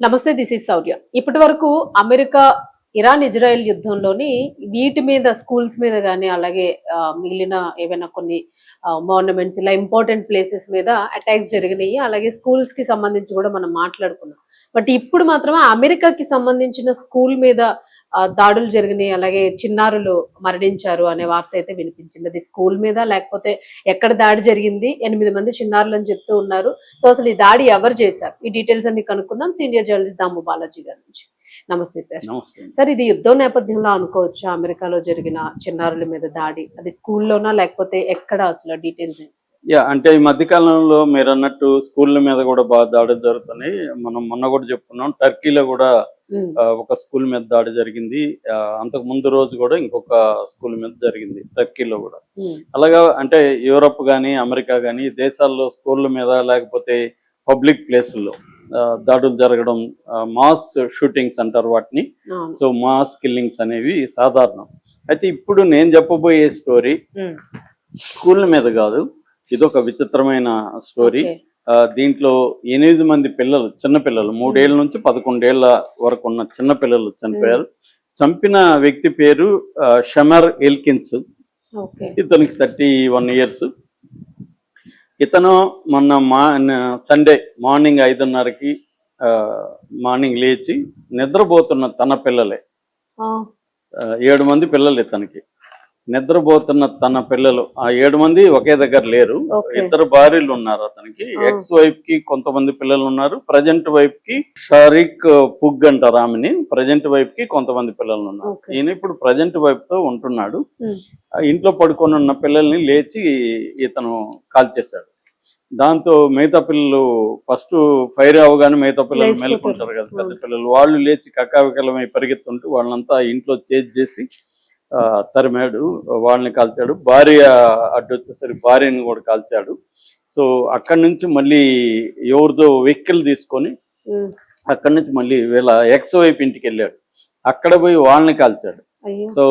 నమస్తే, this is శౌర్య. ఇప్పటి వరకు అమెరికా, ఇరాన్, ఇజ్రాయెల్ యుద్ధంలోని వీటి మీద స్కూల్స్ మీద గాని, అలాగే మిగిలిన ఏవైనా కొన్ని మోర్నమెంట్స్ ఇలా ఇంపార్టెంట్ ప్లేసెస్ మీద అటాక్స్ జరిగినాయి. అలాగే స్కూల్స్ కి సంబంధించి కూడా మనం మాట్లాడుకున్నాం. బట్ ఇప్పుడు మాత్రమే అమెరికాకి సంబంధించిన స్కూల్ మీద దాడులు జరిగినాయి. అలాగే చిన్నారులు మరణించారు అనే వార్త అయితే వినిపించింది. అది స్కూల్ మీద లేకపోతే ఎక్కడ దాడి జరిగింది, 8 మంది చిన్నారులు అని చెప్తూ ఉన్నారు. సో అసలు ఈ దాడి ఎవరు చేశారు, ఈ డీటెయిల్స్ అన్ని కనుక్కుందాం సీనియర్ జర్నలిస్ట్ దాము బాలాజీ గారి నుంచి. నమస్తే సార్. సార్, ఇది యుద్ధం నేపథ్యంలో అనుకోవచ్చా అమెరికాలో జరిగిన చిన్నారుల మీద దాడి? అది స్కూల్లోనా లేకపోతే ఎక్కడ, అసలు డీటెయిల్స్ ఏంటి? అంటే ఈ మధ్య కాలంలో మీరు అన్నట్టు స్కూళ్ళ మీద కూడా బాగా దాడులు జరుగుతున్నాయి. మనం మొన్న కూడా చెప్పుకున్నాం, టర్కీలో కూడా ఒక స్కూల్ మీద దాడి జరిగింది. అంతకు ముందు రోజు కూడా ఇంకొక స్కూల్ మీద జరిగింది టర్కీలో కూడా. అలాగా అంటే యూరప్ కానీ అమెరికా కానీ దేశాల్లో స్కూళ్ళ మీద లేకపోతే పబ్లిక్ ప్లేసుల్లో దాడులు జరగడం, మాస్ షూటింగ్స్ అంటారు వాటిని. సో మాస్ కిల్లింగ్స్ అనేవి సాధారణం. అయితే ఇప్పుడు నేను చెప్పబోయే స్టోరీ స్కూళ్ళ మీద కాదు, ఇదొక విచిత్రమైన స్టోరీ. దీంట్లో 8 మంది పిల్లలు, చిన్న పిల్లలు, 3 ఏళ్ల నుంచి 11 ఏళ్ల వరకు ఉన్న చిన్న పిల్లలు చనిపోయారు. చంపిన వ్యక్తి పేరు షమర్ ఎల్కిన్స్. ఇతనికి 31 years. ఇతను మొన్న సండే మార్నింగ్ 5:30కి మార్నింగ్ లేచి నిద్రపోతున్న తన పిల్లలే, 7 మంది పిల్లలు ఇతనికి, నిద్రపోతున్న తన పిల్లలు, ఆ 7 మంది ఒకే దగ్గర లేరు. 2 భార్యలు ఉన్నారు అతనికి. ఎక్స్ వైఫ్ కి కొంతమంది పిల్లలు ఉన్నారు, ప్రజెంట్ వైఫ్ కి షరీక్ పుగ్ అంటారు ఆమెని, ప్రజెంట్ వైఫ్ కి కొంతమంది పిల్లలు ఉన్నారు. ఈయన ఇప్పుడు ప్రజెంట్ వైఫ్ తో ఉంటున్నాడు. ఇంట్లో పడుకొని ఉన్న పిల్లల్ని లేచి ఇతను కాల్ చేశాడు. దాంతో మిగతా పిల్లలు ఫస్ట్ ఫైర్ అవగానే మిగతా పిల్లలు మేలుకుంటారు కదా, పెద్ద పిల్లలు, వాళ్ళు లేచి కక్కావికలమై పరిగెత్తుంటూ వాళ్ళంతా ఇంట్లో చేజ్ చేసి తరిమాడు, వాళ్ళని కాల్చాడు. భార్య అడ్డొచ్చేసరికి భార్యని కూడా కాల్చాడు. సో అక్కడి నుంచి మళ్ళీ ఎవరిదో వెహికల్ తీసుకొని అక్కడి నుంచి మళ్ళీ వీళ్ళ ఎక్స్ వైపు ఇంటికి వెళ్ళాడు. అక్కడ పోయి వాళ్ళని కాల్చాడు. సో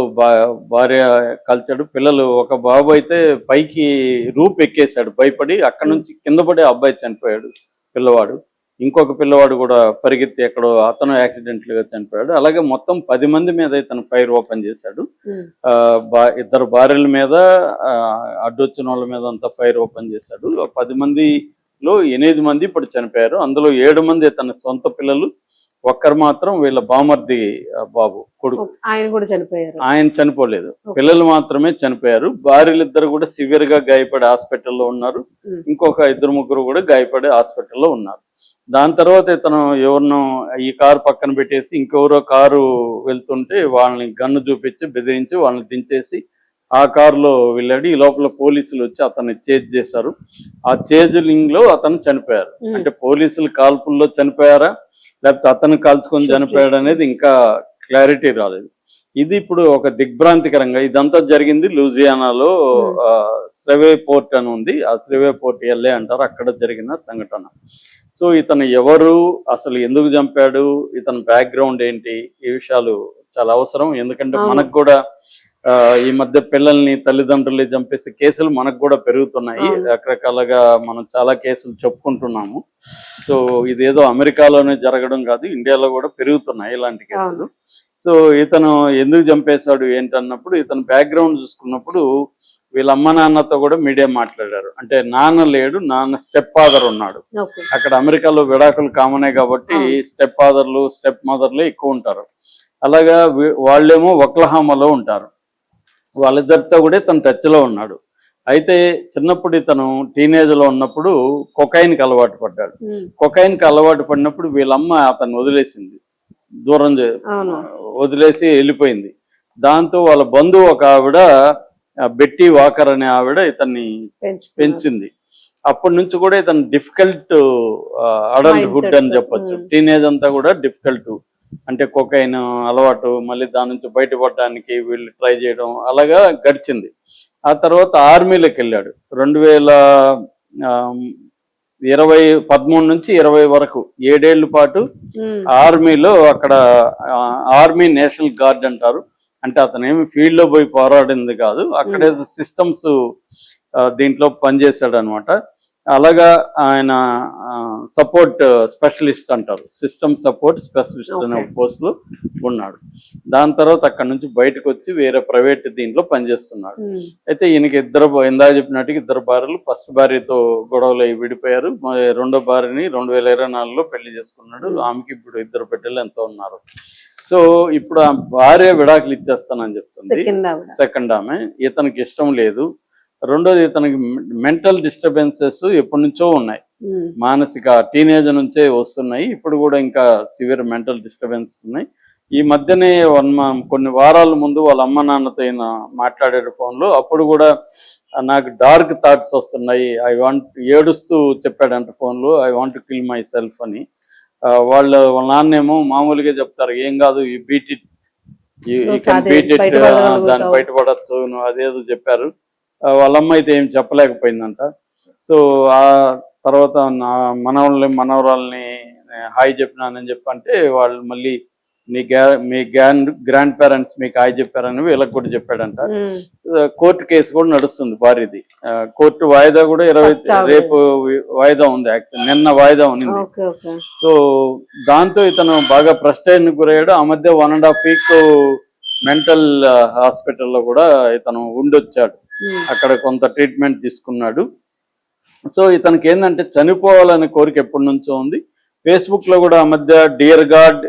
భార్య కాల్చాడు. పిల్లలు, ఒక బాబు అయితే పైకి రూప్ ఎక్కేశాడు భయపడి, అక్కడ నుంచి కింద పడి అబ్బాయి చనిపోయాడు పిల్లవాడు. ఇంకొక పిల్లవాడు కూడా పరిగెత్తి ఎక్కడో అతను యాక్సిడెంట్లుగా చనిపోయాడు. అలాగే మొత్తం 10 మంది మీద ఇతను ఫైర్ ఓపెన్ చేశాడు. 2 భార్యల మీద, అడ్డొచ్చిన వాళ్ళ మీద అంతా ఫైర్ ఓపెన్ చేశాడు. 10 మందిలో 8 మంది ఇప్పుడు చనిపోయారు. అందులో 7 మంది ఇతని సొంత పిల్లలు, ఒక్కరు మాత్రం వీళ్ళ బామర్ది బాబు కొడుకు, ఆయన కూడా చనిపోయారు. ఆయన చనిపోలేదు, పిల్లలు మాత్రమే చనిపోయారు. భార్యలిద్దరు కూడా సివియర్ గా గాయపడి హాస్పిటల్లో ఉన్నారు. ఇంకొక 2-3 కూడా గాయపడి హాస్పిటల్లో ఉన్నారు. దాని తర్వాత ఇతను ఎవరినో ఈ కారు పక్కన పెట్టేసి ఇంకెవరో కారు వెళ్తుంటే వాళ్ళని గన్ను చూపించి బెదిరించి వాళ్ళని దించేసి ఆ కారులో వెళ్ళాడు. ఈ లోపల పోలీసులు వచ్చి అతన్ని చేజ్ చేశారు. ఆ చేజింగ్ లో అతను చనిపోయారు. అంటే పోలీసులు కాల్పుల్లో చనిపోయారా లేకపోతే అతను కాల్చుకొని చనిపోయాడు అనేది ఇంకా క్లారిటీ రాలేదు. ఇది ఇప్పుడు ఒక దిగ్భ్రాంతికరంగా, ఇదంతా జరిగింది లూజియానాలో స్రెవే పోర్ట్ అని ఉంది, ఆ స్రెవే పోర్ట్ ఎల్ఏ అంటారు, అక్కడ జరిగిన సంఘటన. సో ఇతను ఎవరు, అసలు ఎందుకు చంపాడు, ఇతని బ్యాక్గ్రౌండ్ ఏంటి, ఈ విషయాలు చాలా అవసరం. ఎందుకంటే మనకు కూడా ఈ మధ్య పిల్లల్ని తల్లిదండ్రులు చంపేసే కేసులు మనకు కూడా పెరుగుతున్నాయి. రకరకాలుగా మనం చాలా కేసులు చెప్పుకుంటున్నాము. సో ఇదేదో అమెరికాలోనే జరగడం కాదు, ఇండియాలో కూడా పెరుగుతున్నాయి ఇలాంటి కేసులు. సో ఇతను ఎందుకు చంపేశాడు ఏంటన్నప్పుడు, ఇతను బ్యాక్గ్రౌండ్ చూసుకున్నప్పుడు వీళ్ళ అమ్మ నాన్నతో కూడా మీడియా మాట్లాడారు. అంటే నాన్న లేడు, నాన్న స్టెప్ ఫాదర్ ఉన్నాడు. అక్కడ అమెరికాలో విడాకులు కామనే కాబట్టి స్టెప్ ఫాదర్లు స్టెప్ మదర్లే ఎక్కువ ఉంటారు. అలాగా వాళ్ళేమో ఒక్లహామాలో ఉంటారు. వాళ్ళిద్దరితో కూడా ఇతను టచ్లో ఉన్నాడు. అయితే చిన్నప్పుడు ఇతను టీనేజ్లో ఉన్నప్పుడు కొకైన్కి అలవాటు పడ్డాడు. కొకైన్కి అలవాటు పడినప్పుడు వీళ్ళమ్మ అతను వదిలేసింది, దూరం వదిలేసి వెళ్ళిపోయింది. దాంతో వాళ్ళ బంధువు ఒక ఆవిడ, బెట్టి వాకర్ అనే ఆవిడ ఇతన్ని పెంచింది. అప్పటి నుంచి కూడా ఇతను డిఫికల్ట్ అడల్ట్హుడ్ అని చెప్పొచ్చు. టీనేజ్ అంతా కూడా డిఫికల్ట్, అంటే కొకైన్ అలవాటు, మళ్ళీ దాని నుంచి బయటపడడానికి వీళ్ళు ట్రై చేయడం, అలాగా గడిచింది. ఆ తర్వాత ఆర్మీలోకి వెళ్ళాడు. 2013 నుంచి 20 వరకు 7 ఏళ్ల పాటు ఆర్మీలో, అక్కడ ఆర్మీ నేషనల్ గార్డ్ అంటారు. అంటే అతను ఏమి ఫీల్డ్ లో పోయి పోరాడింది కాదు, అక్కడే సిస్టమ్స్ దీంట్లో పనిచేశాడు అనమాట. అలాగా ఆయన సపోర్ట్ స్పెషలిస్ట్ అంటారు, సిస్టమ్ సపోర్ట్ స్పెషలిస్ట్ అనే ఒక పోస్ట్లో ఉన్నాడు. దాని తర్వాత అక్కడ నుంచి బయటకు వచ్చి వేరే ప్రైవేట్ దీంట్లో పనిచేస్తున్నాడు. అయితే ఈయనకి ఇందాక చెప్పినట్టుగా ఇద్దరు భార్యలు. ఫస్ట్ భార్యతో గొడవలు అయి విడిపోయారు. రెండో భార్యని 2024లో పెళ్లి చేసుకున్నాడు. ఆమెకి ఇప్పుడు ఇద్దరు బిడ్డలు ఎంతో ఉన్నారు. సో ఇప్పుడు ఆ భార్య విడాకులు ఇచ్చేస్తానని చెప్తుంది, సెకండ్ ఆమె. ఇతనికి ఇష్టం లేదు. రెండోది, ఇతనికి మెంటల్ డిస్టర్బెన్సెస్ ఎప్పటి నుంచో ఉన్నాయి, మానసిక టీనేజ్ నుంచే వస్తున్నాయి. ఇప్పుడు కూడా ఇంకా సివియర్ మెంటల్ డిస్టర్బెన్స్ ఉన్నాయి. ఈ మధ్యనే కొన్ని వారాల ముందు వాళ్ళ అమ్మ నాన్నతో ఈయన మాట్లాడాడు ఫోన్లో. అప్పుడు కూడా నాకు డార్క్ థాట్స్ వస్తున్నాయి, ఏడుస్తూ చెప్పాడంట ఫోన్లో, I want to kill my self అని. వాళ్ళ నాన్నేమో మామూలుగా చెప్తారు, ఏం కాదు, ఈ బీట్ ఇట్, దాన్ని బయటపడచ్చు, అదేదో చెప్పారు. వాళ్ళమ్మ అయితే ఏం చెప్పలేకపోయిందంట. సో ఆ తర్వాత మనవరాల్ని హాయ్ చెప్పినానని చెప్పంటే వాళ్ళు మళ్ళీ మీ గ్రాండ్ పేరెంట్స్ మీకు హాయ్ చెప్పారని వీళ్ళకి కూడా చెప్పాడంట. కోర్టు కేసు కూడా నడుస్తుంది భార్యది. కోర్టు వాయిదా కూడా రేపు వాయిదా ఉంది, యాక్చువల్ నిన్న వాయిదా ఉంది. సో దాంతో ఇతను బాగా ఫ్రస్ట్రేషన్ గురయ్యాడు. ఆ మధ్య 1.5 week మెంటల్ హాస్పిటల్లో కూడా ఇతను ఉండొచ్చాడు. అక్కడ కొంత ట్రీట్మెంట్ తీసుకున్నాడు. సో ఇతనికి ఏంటంటే చనిపోవాలనే కోరిక ఎప్పటి నుంచో ఉంది. ఫేస్బుక్ లో కూడా ఆ మధ్య dear God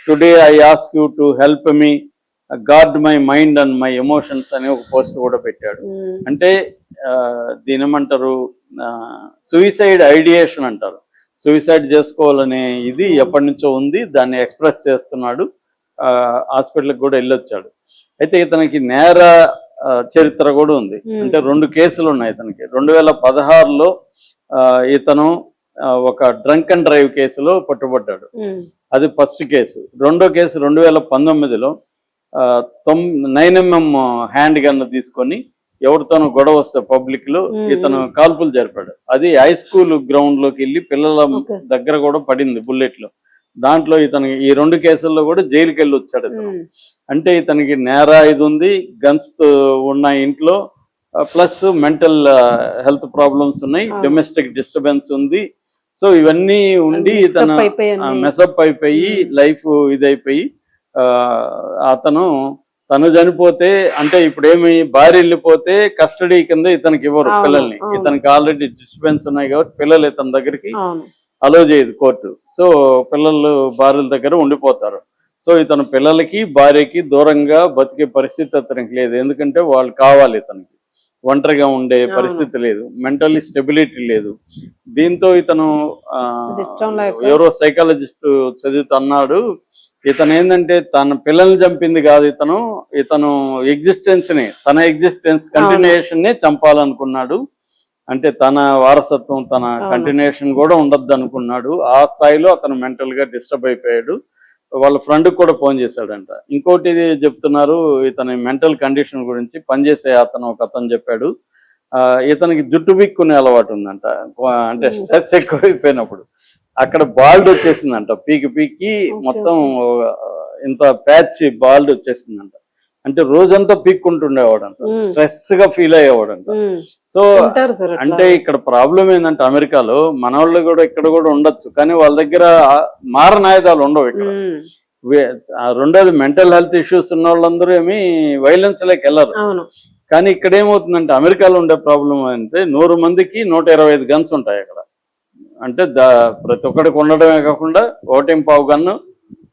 today I ask you to help me God my mind and my emotions అనే ఒక పోస్ట్ కూడా పెట్టాడు. అంటే దీని ఏమంటారు, సూయిసైడ్ ఐడియేషన్ అంటారు. సూయిసైడ్ చేసుకోవాలనే ఇది ఎప్పటి నుంచో ఉంది, దాన్ని ఎక్స్ప్రెస్ చేస్తున్నాడు. హాస్పిటల్కి కూడా వెళ్ళొచ్చాడు. అయితే ఇతనికి నేర చరిత్ర కూడా ఉంది. అంటే 2 కేసులు ఉన్నాయి ఇతనికి. 2016లో ఇతను ఒక డ్రంక్ అండ్ డ్రైవ్ కేసులో పట్టుబడ్డాడు, అది ఫస్ట్ కేసు. రెండో కేసు 2019లో 9mm హ్యాండ్ గన్ తీసుకొని ఎవరితోనూ గొడవ వస్తే పబ్లిక్ లో ఇతను కాల్పులు జరిపాడు. అది హై స్కూల్ గ్రౌండ్ లోకి వెళ్ళి పిల్లల దగ్గర కూడా పడింది బుల్లెట్లు. దాంట్లో ఇతనికి ఈ 2 కేసుల్లో కూడా జైలుకి వెళ్ళి వచ్చాడు ఇతను. అంటే ఇతనికి నేర ఇది ఉంది, గన్స్ ఉన్న ఇంట్లో, ప్లస్ మెంటల్ హెల్త్ ప్రాబ్లమ్స్ ఉన్నాయి, డొమెస్టిక్ డిస్టర్బెన్స్ ఉంది. సో ఇవన్నీ ఉండి ఇతను మెసప్ అయిపోయి లైఫ్ ఇదైపోయి తను చనిపోతే, అంటే ఇప్పుడు ఏమి భార్య వెళ్ళిపోతే కస్టడీ కింద ఇతనికి ఇవ్వరు పిల్లల్ని. ఇతనికి ఆల్రెడీ డిస్టర్బెన్స్ ఉన్నాయి కాబట్టి పిల్లలు ఇతని దగ్గరికి అలో చేయదు కోర్టు. సో పిల్లలు భార్యల దగ్గర ఉండిపోతారు. సో ఇతను పిల్లలకి భార్యకి దూరంగా బతికే పరిస్థితి అతనికి లేదు. ఎందుకంటే వాళ్ళు కావాలి, ఇతనికి ఒంటరిగా ఉండే పరిస్థితి లేదు, మెంటల్లీ స్టెబిలిటీ లేదు. దీంతో ఇతను ఎవరో సైకాలజిస్ట్ చదువుతున్నాడు. ఇతను ఏంటంటే తన పిల్లల్ని చంపింది కాదు, ఇతను ఎగ్జిస్టెన్స్ ని, తన ఎగ్జిస్టెన్స్ కంటిన్యూషన్ నే చంపాలనుకున్నాడు. అంటే తన వారసత్వం, తన కంటిన్యూషన్ కూడా ఉండద్దు అనుకున్నాడు. ఆ స్థాయిలో అతను మెంటల్ గా డిస్టర్బ్ అయిపోయాడు. వాళ్ళ ఫ్రెండ్కి కూడా ఫోన్ చేశాడంట. ఇంకోటి చెప్తున్నారు, ఇతని మెంటల్ కండిషన్ గురించి పనిచేసే ఒక అతను చెప్పాడు, ఇతనికి జుట్టు పీక్కునే అలవాటు ఉందంట. అంటే స్ట్రెస్ ఎక్కువైపోయినప్పుడు అక్కడ బాల్డ్ వచ్చేసిందంట, పీకి మొత్తం ఇంత ప్యాచ్ బాల్డ్ వచ్చేసిందంట. అంటే రోజంతా పీక్కుంటుండేవాడంట, స్ట్రెస్ గా ఫీల్ అయ్యేవాడంట. సో అంటే ఇక్కడ ప్రాబ్లం ఏంటంటే అమెరికాలో మన వాళ్ళు కూడా ఇక్కడ కూడా ఉండొచ్చు, కానీ వాళ్ళ దగ్గర మారణాయుధాలు ఉండవు ఇక్కడ. రెండోది మెంటల్ హెల్త్ ఇష్యూస్ ఉన్న వాళ్ళందరూ ఏమి వైలెన్స్ లేక వెళ్ళరు. కానీ ఇక్కడ ఏమవుతుందంటే అమెరికాలో ఉండే ప్రాబ్లం అంటే 100 మందికి 125 గన్స్ ఉంటాయి అక్కడ. అంటే ప్రతి ఒక్కడికి ఉండడమే కాకుండా 1.5 గన్ను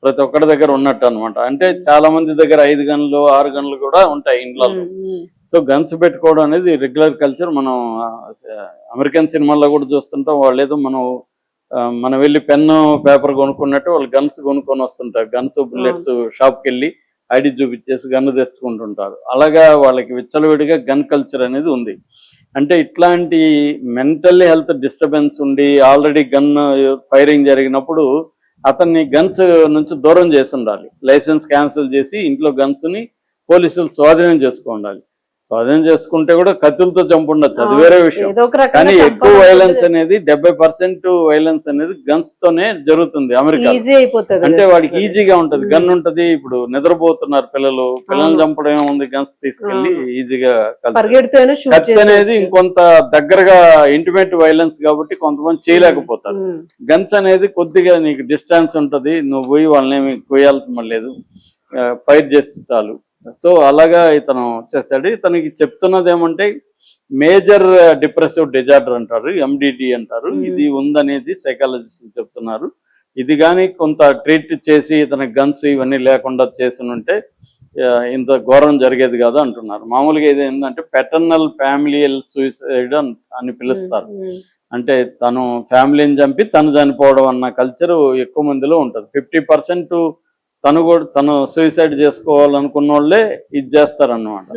ప్రతి ఒక్కరి దగ్గర ఉన్నట్టు అనమాట. అంటే చాలా మంది దగ్గర 5 గన్లు 6 గన్లు కూడా ఉంటాయి ఇండ్లలో. సో గన్స్ పెట్టుకోవడం అనేది రెగ్యులర్ కల్చర్. మనం అమెరికన్ సినిమాల్లో కూడా చూస్తుంటాం. వాళ్ళు ఏదో మనం వెళ్ళి పెన్ను పేపర్ కొనుక్కున్నట్టు వాళ్ళు గన్స్ కొనుక్కొని వస్తుంటారు. గన్స్ బుల్లెట్స్ షాప్కి వెళ్ళి ఐడి చూపించేసి గన్ను తెచ్చుకుంటుంటారు. అలాగా వాళ్ళకి విచ్చలవిడిగా గన్ కల్చర్ అనేది ఉంది. అంటే ఇట్లాంటి మెంటల్ హెల్త్ డిస్టర్బెన్స్ ఉండి ఆల్రెడీ గన్ ఫైరింగ్ జరిగినప్పుడు అతన్ని గన్స్ నుంచి దూరం చేసి ఉండాలి. లైసెన్స్ క్యాన్సిల్ చేసి ఇంట్లో గన్స్ ని పోలీసులు స్వాధీనం చేసుకో ఉండాలి. స్వాధీనం చేసుకుంటే కూడా కత్తులతో చంపుండొచ్చు, అది వేరే విషయం. ఏదో ఒక కానీ రకంగా ఎక్కువ వైలెన్స్ అనేది 70% వైలెన్స్ అనేది గన్స్ తోనే జరుగుతుంది అమెరికా. ఈజీ అయిపోతుంది అంటే వాడికి ఈజీగా ఉంటది, గన్ ఉంటది. ఇప్పుడు నిద్రపోతున్నారు పిల్లల్ని చంపడం ఏముంది, గన్స్ తీసుకెళ్లి ఈజీగా పరిగెడుతూనే షూట్ కత్తి అనేది ఇంకొంత దగ్గరగా ఇంటిమేట్ వైలెన్స్ కాబట్టి కొంతమంది చేయలేకపోతారు. గన్స్ అనేది కొద్దిగా నీకు డిస్టెన్స్ ఉంటది, నువ్వు పోయి వాళ్ళని ఏమి కొయ్యాల్సిన లేదు, ఫైట్ చేస్తే చాలు. సో అలాగా ఇతను చేశాడు. ఇతనికి చెప్తున్నది ఏమంటే మేజర్ డిప్రెసివ్ డిజార్డర్ అంటారు, ఎండిడి అంటారు. ఇది ఉందనేది సైకాలజిస్టులు చెప్తున్నారు. ఇది కానీ కొంత ట్రీట్ చేసి ఇతనికి గన్స్ ఇవన్నీ లేకుండా చేసినుంటే ఇంత ఘోరం జరిగేది కాదు అంటున్నారు. మామూలుగా ఇది ఏంటంటే పెటర్నల్ ఫ్యామిలియల్ సూసైడ్ అని పిలుస్తారు. అంటే తను ఫ్యామిలీని చంపి తను చనిపోవడం అన్న కల్చర్ ఎక్కువ మందిలో ఉంటుంది. 50% తను సూసైడ్ చేసుకోవాలనుకున్న వాళ్ళే ఇది చేస్తారన్నమాట.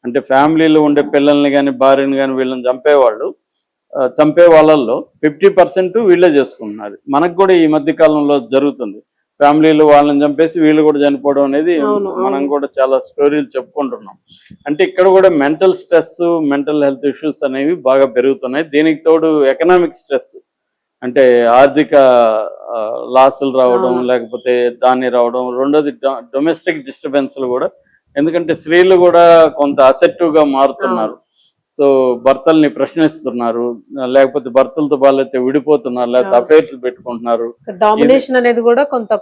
అంటే ఫ్యామిలీలో ఉండే పిల్లల్ని కానీ భార్యని కానీ వీళ్ళని చంపే వాళ్ళల్లో 50% వీళ్ళే చేసుకుంటున్నారు. మనకు కూడా ఈ మధ్య కాలంలో జరుగుతుంది, ఫ్యామిలీలో వాళ్ళని చంపేసి వీళ్ళు కూడా చనిపోవడం అనేది మనం కూడా చాలా స్టోరీలు చెప్పుకుంటున్నాం. అంటే ఇక్కడ కూడా mental stress, mental health issues అనేవి బాగా పెరుగుతున్నాయి. దీనికి తోడు ఎకనామిక్ స్ట్రెస్, అంటే ఆర్థిక లాసులు రావడం, లేకపోతే దాన్ని రావడం. రెండోది డొమెస్టిక్ డిస్టర్బెన్స్లు కూడా, ఎందుకంటే స్త్రీలు కూడా కొంత అసెప్టివ్గా మారుతున్నారు. సో భర్తల్ని ప్రశ్నిస్తున్నారు, లేకపోతే భర్తలతో వాళ్ళైతే విడిపోతున్నారు, లేకపోతే అఫైర్స్ పెట్టుకుంటున్నారు. డామినేషన్ అనేది కూడా కొంత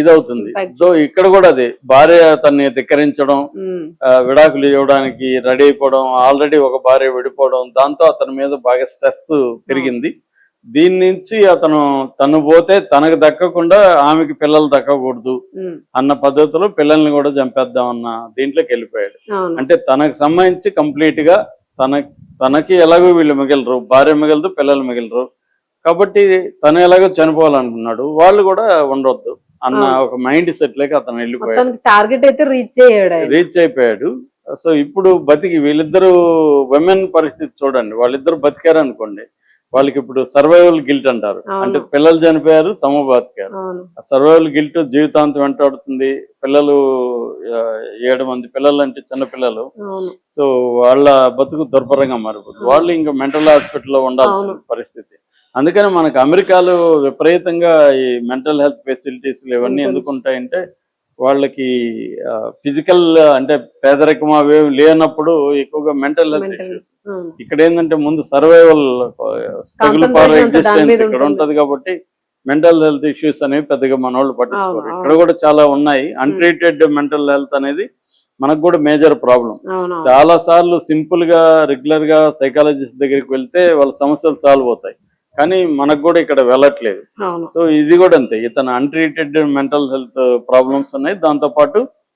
ఇదవుతుంది. సో ఇక్కడ కూడా అదే భార్య తన్ని ధిక్కరించడం, విడాకులు ఇవ్వడానికి రెడీ అయిపోవడం, ఆల్రెడీ ఒక భార్య విడిపోవడం, దాంతో అతని మీద బాగా స్ట్రెస్ పెరిగింది. దీని నుంచి తను పోతే తనకు దక్కకుండా ఆమెకి పిల్లలు దక్కకూడదు అన్న పద్ధతిలో పిల్లల్ని కూడా చంపేద్దాం అన్న దీంట్లోకి వెళ్ళిపోయాడు. అంటే తనకు సంబంధించి కంప్లీట్ గా తనకి ఎలాగో వీళ్ళు మిగలరు, భార్య మిగలదు, పిల్లలు మిగలరు, కాబట్టి తను ఎలాగో చనిపోవాలనుకున్నాడు, వాళ్ళు కూడా ఉండొద్దు అన్న ఒక మైండ్ సెట్ లేక అతను వెళ్ళిపోయాడు. టార్గెట్ అయితే రీచ్ అయిపోయాడు. సో ఇప్పుడు వీళ్ళిద్దరు విమెన్ పరిస్థితి చూడండి, వాళ్ళిద్దరు బతికారు అనుకోండి, వాళ్ళకి ఇప్పుడు సర్వైవల్ గిల్ట్ అంటారు. అంటే పిల్లలు చనిపోయారు, తమ బతికారు. సర్వైవల్ గిల్ట్ జీవితాంతం వెంటాడుతుంది. పిల్లలు 7 మంది పిల్లలు అంటే చిన్న పిల్లలు, సో వాళ్ళ బతుకు దుర్భరంగా మారిపోతుంది. వాళ్ళు ఇంకా మెంటల్ హాస్పిటల్లో ఉండాల్సిన పరిస్థితి. అందుకని మనకు అమెరికాలో విపరీతంగా ఈ మెంటల్ హెల్త్ ఫెసిలిటీస్ ఇవన్నీ ఎందుకు ఉంటాయంటే వాళ్ళకి ఫిజికల్ అంటే పేదరికం అవి లేనప్పుడు ఎక్కువగా మెంటల్ హెల్త్ ఇష్యూస్. ఇక్కడ ఏంటంటే ముందు సర్వైవల్ స్ట్రగుల్ ఫర్ ఎగ్జిస్టెన్స్ ఇక్కడ ఉంటది కాబట్టి మెంటల్ హెల్త్ ఇష్యూస్ అనేవి పెద్దగా మన వాళ్ళు పట్టించుకోరు. ఇక్కడ కూడా చాలా ఉన్నాయి. అన్ట్రీటెడ్ మెంటల్ హెల్త్ అనేది మనకు కూడా మేజర్ ప్రాబ్లం. చాలా సార్లు సింపుల్ గా రెగ్యులర్ గా సైకాలజిస్ట్ దగ్గరికి వెళ్తే వాళ్ళ సమస్యలు సాల్వ్ అవుతాయి, కానీ మనకు కూడా ఇక్కడ వెళ్ళట్లేదు. సో ఇది కూడా అంతే, ఇతను అన్ట్రీటెడ్ మెంటల్ హెల్త్ ప్రాబ్లమ్స్ ఉన్నాయి. దాంతో పాటు